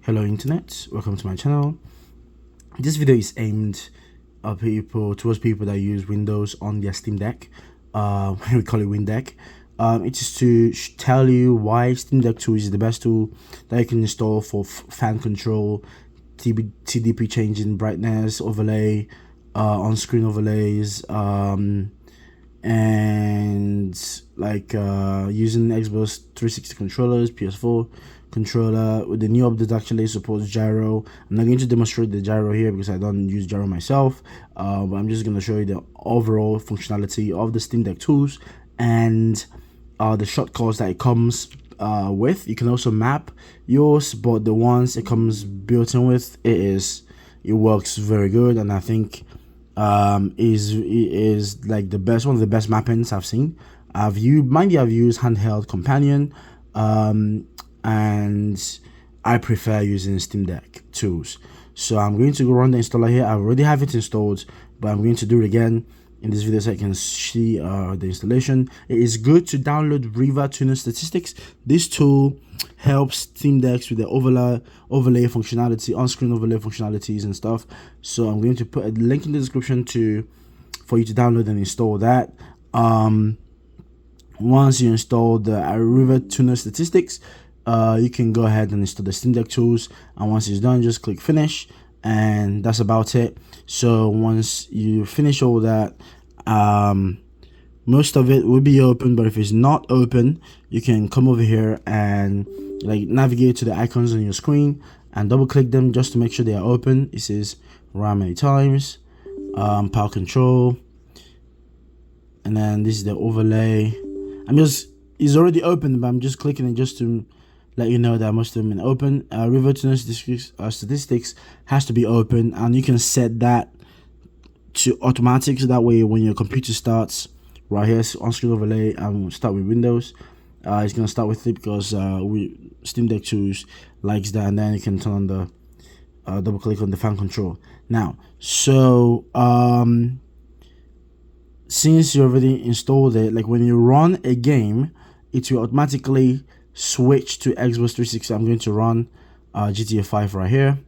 Hello internet, welcome to my channel. This video is aimed at towards people that use Windows on their Steam Deck. We call it WinDeck. It is to tell you why Steam Deck Tools is the best tool that you can install for fan control, TDP changing brightness, overlay, on-screen overlays, and like using Xbox 360 controllers, PS4 controller. With the new update actually supports gyro. I'm not going to demonstrate the gyro here because I don't use gyro myself, but I'm just going to show you the overall functionality of the Steam Deck Tools and the shortcuts that it comes with. You can also map yours, but the ones it comes built in with, it works very good, and I think is like the best, one of the best mappings I've seen. I've used handheld companion, and I prefer using Steam Deck Tools. So I'm going to go run the installer here. I already have it installed, but I'm going to do it again in this video so I can see the installation. It is good to download Riva Tuner Statistics. This tool helps Steam Decks with the overlay functionality, on-screen overlay functionalities and stuff. So I'm going to put a link in the description for you to download and install that. Once you install the Riva Tuner Statistics, you can go ahead and install the Steam Deck Tools, and once it's done, just click finish, and that's about it. So once you finish all that, most of it will be open, but if it's not open, you can come over here and like navigate to the icons on your screen and double click them just to make sure they are open. It says run many times, power control, and then this is the overlay. It's already open, but I'm just clicking it just to let you know that most of them are open. Riva Tuner Statistics has to be open, and you can set that to automatic, so that way when your computer starts right here, on-screen overlay, and we'll start with Windows, it's gonna start with it because Steam Deck Tools likes that, and then you can turn on the double click on the fan control. Now, so since you already installed it, like when you run a game, it will automatically switch to Xbox 360. I'm going to run GTA 5 right here.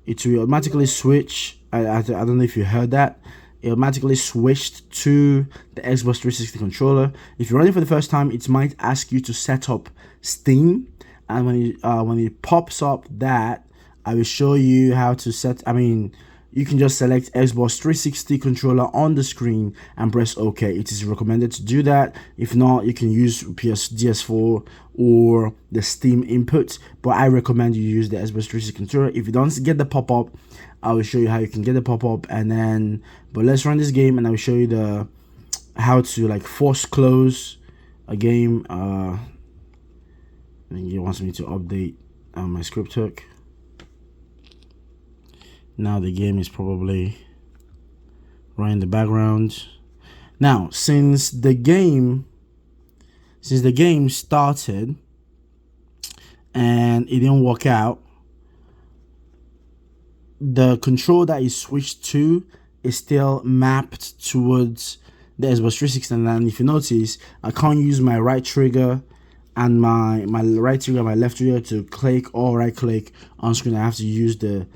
It will automatically switch. I don't know if you heard that. It automatically switched to the Xbox 360 controller. If you're running for the first time, it might ask you to set up Steam, and when it pops up that, I will show you how to set. You can just select Xbox 360 controller on the screen and press OK. It is recommended to do that. If not, you can use PS4 or the Steam input, but I recommend you use the Xbox 360 controller. If you don't get the pop-up, I will show you how you can get the pop-up, but let's run this game and I will show you how to like force close a game. I think it wants me to update my script hook. Now the game is probably running in the background. Now, since the game started and it didn't work out, the control that is switched to is still mapped towards the Xbox 360. And if you notice, I can't use my right trigger and my left trigger to click or right click on screen. I have to use the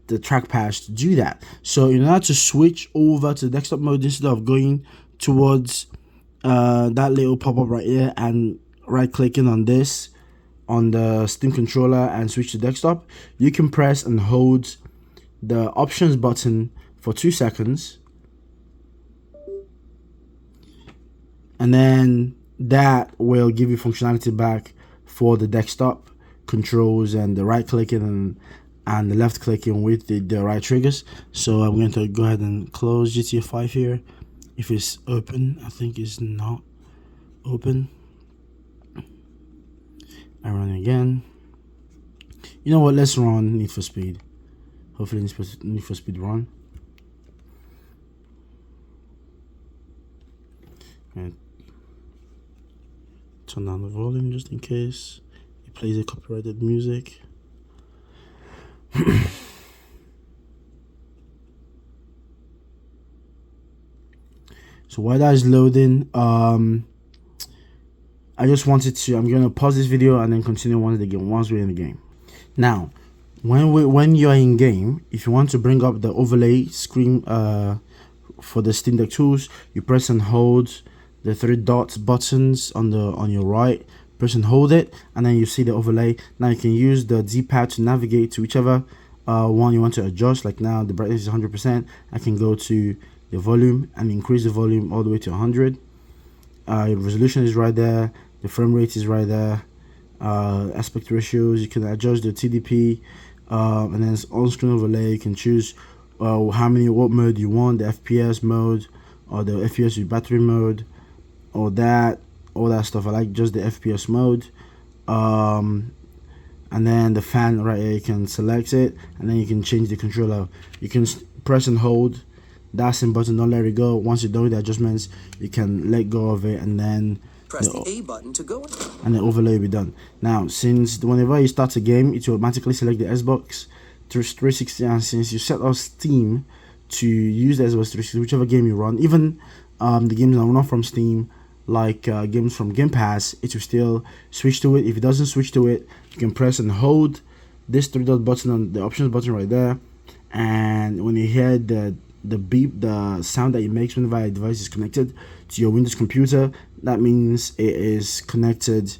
trackpad to do that. So in order to switch over to desktop mode, instead of going towards that little pop-up right here and right clicking on this on the Steam controller and switch to desktop, you can press and hold the options button for 2 seconds, and then that will give you functionality back for the desktop controls and the right clicking and the left clicking with the right triggers. So I'm going to go ahead and close GTA 5 here. If it's open, I think it's not open. I run again. You know what, let's run Need for Speed. Hopefully Need for Speed run. And turn down the volume just in case it plays a copyrighted music. So while that is loading, I just wanted to. I'm gonna pause this video and then continue once we're in the game. Now, when you're in game, if you want to bring up the overlay screen for the Steam Deck tools, you press and hold the three dots buttons on your right. Press and hold it, and then you see the overlay. Now you can use the D-pad to navigate to whichever one you want to adjust. Like now the brightness is 100%. I can go to the volume and increase the volume all the way to 100. Your resolution is right there. The frame rate is right there. Aspect ratios, you can adjust the TDP, and then on-screen overlay. You can choose what mode you want, the FPS mode or the FPS with battery mode, or all that stuff. I like just the FPS mode. And then the fan right here, you can select it, and then you can change the controller. You can press and hold that same button, don't let it go. Once you're done with the adjustments, you can let go of it, and then press the A button to go, and the overlay will be done. Now, since whenever you start a game, it will automatically select the Xbox 360, and since you set up Steam to use the Xbox 360, whichever game you run, even the games that are not from Steam, like games from Game Pass, it will still switch to it. If it doesn't switch to it, you can press and hold this three dot button on the options button right there, and when you hear the beep, the sound that it makes whenever a device is connected to your Windows computer, that means it is connected.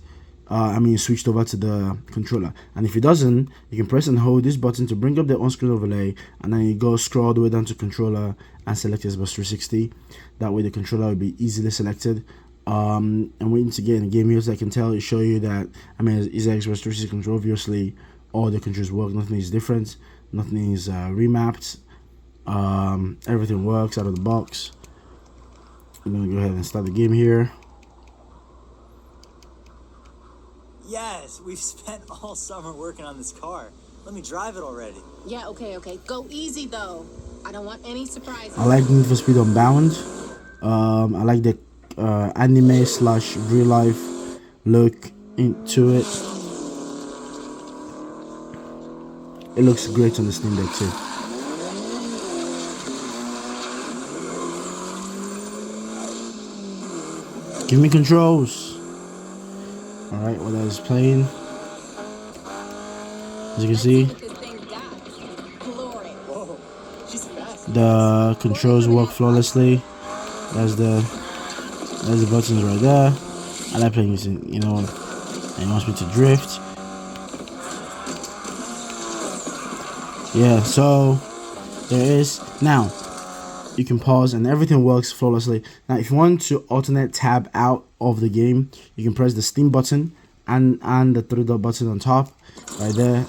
Switched over to the controller. And if it doesn't, you can press and hold this button to bring up the on-screen overlay, and then you go scroll all the way down to controller and select Xbox 360. That way the controller will be easily selected. I'm waiting to get in the game here so I can show you that it's Xbox 360 control. Obviously all the controls work, nothing is different, nothing is remapped. Everything works out of the box. I'm gonna go ahead and start the game here. Yes, we've spent all summer working on this car. Let me drive it already. Yeah, okay. Go easy though. I don't want any surprises. I like Need for Speed Unbound. I like the anime / real life look into it. It looks great on the Steam Deck too. Give me controls. Alright, what is playing? As you can see, the controls work flawlessly. There's the buttons right there. I like playing this, and it wants me to drift. Yeah, so there is. Now you can pause and everything works flawlessly. Now if you want to alternate tab out of the game, you can press the Steam button and the three dot button on top right there,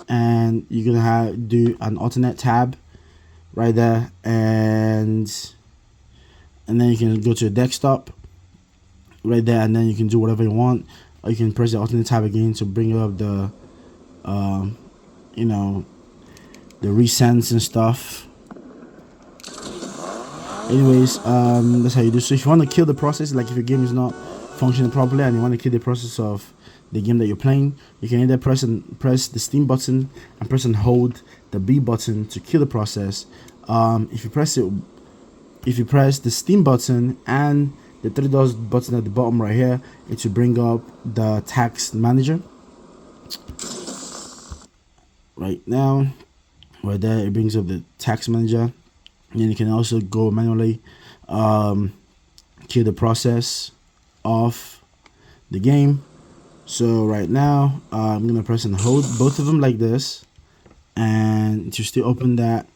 and you're gonna do an alternate tab right there, and then you can go to the desktop right there, and then you can do whatever you want, or you can press the alternate tab again to bring up the the recents and stuff. Anyways, that's how you do. So if you want to kill the process, like if your game is not functioning properly and you want to kill the process of the game that you're playing, you can either press the Steam button and press and hold the B button to kill the process. If you press the Steam button and the three dots button at the bottom right here, it will bring up the task manager. Right now, right there, it brings up the task manager. And then you can also go manually kill the process of the game. So right now, I'm gonna press and hold both of them like this, and to still open that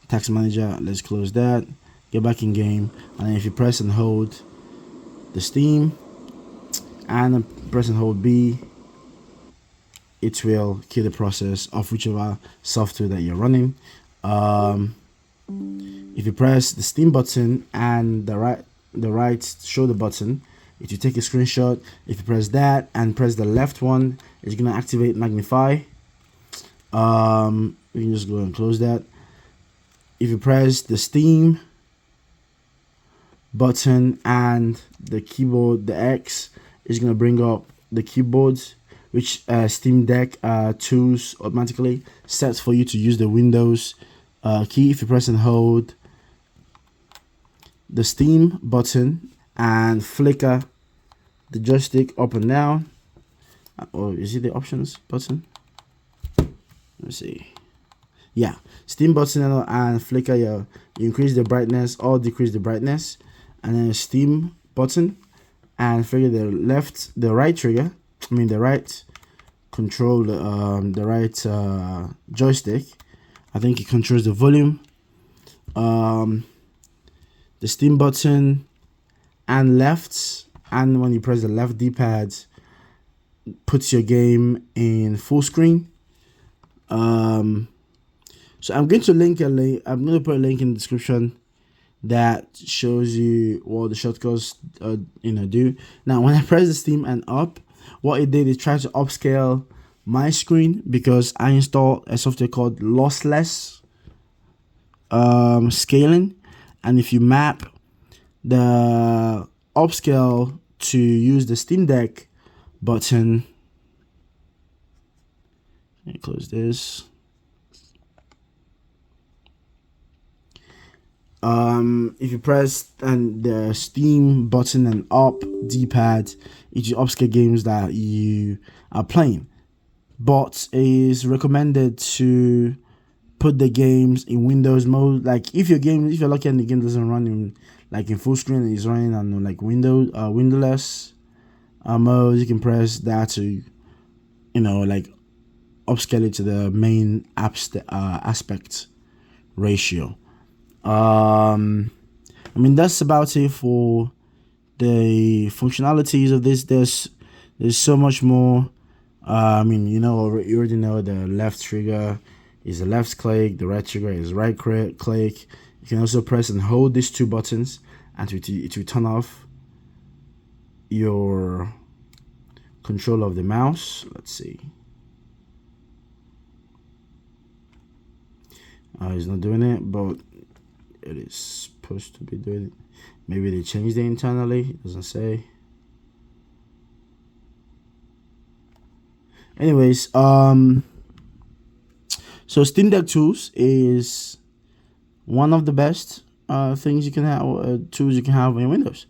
task manager, let's close that, get back in game, and then if you press and hold the Steam and press and hold B, it will kill the process of whichever software that you're running. If you press the Steam button and the right shoulder button, it will take a screenshot. If you press that and press the left one, it's gonna activate magnify. We can just go and close that. If you press the Steam button and the keyboard, the X, is gonna bring up the keyboards, which Steam Deck tools automatically sets for you to use the Windows key. If you press and hold the Steam button and flicker the joystick up and down, or is it the options button? Let's see. Yeah, Steam button and flicker you increase the brightness or decrease the brightness, and then Steam button and flicker the right trigger. I mean the right control, the right joystick. I think it controls the volume. The Steam button and left, and when you press the left D-pad, puts your game in full screen. So I'm going to link a link. I'm going to put a link in the description that shows you what the shortcuts do. Now, when I press the Steam and up, what it did is try to upscale my screen because I installed a software called lossless scaling, and if you map the upscale to use the Steam Deck button, let me close this. If you press and the Steam button and up D-pad, it will upscale games that you are playing. But it is recommended to put the games in Windows mode. Like if you're lucky and the game doesn't run in full screen and it's running on like windowless mode, you can press that to upscale it to the main aspect ratio. I mean, that's about it for the functionalities of this. There's so much more. I mean, you already know the left trigger is the left click, the right trigger is right click. You can also press and hold these two buttons and it will turn off your control of the mouse. Let's see. It's not doing it, but it is supposed to be doing it. Maybe they changed it internally. It doesn't say. Anyways, so Steam Deck Tools is one of the best things you can have, tools you can have in Windows.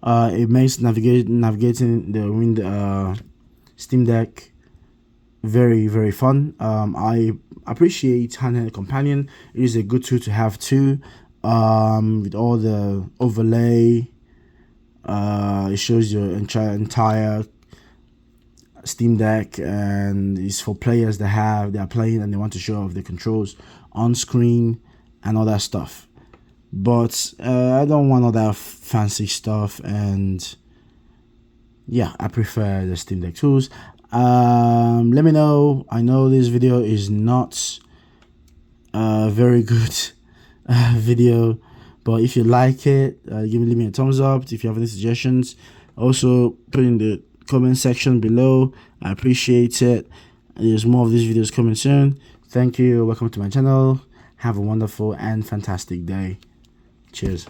It makes navigating the Steam Deck very, very fun. I appreciate Handheld Companion. It is a good tool to have too. With all the overlay, it shows your entire Steam Deck, and it's for players that they are playing and they want to show off the controls on screen and all that stuff. But I don't want all that fancy stuff, and yeah, I prefer the Steam Deck tools. Let me know. I know this video is not very good video, but if you like it, leave me a thumbs up. If you have any suggestions, also put in the comment section below. I appreciate it. There's more of these videos coming soon. Thank you. Welcome to my channel. Have a wonderful and fantastic day. Cheers.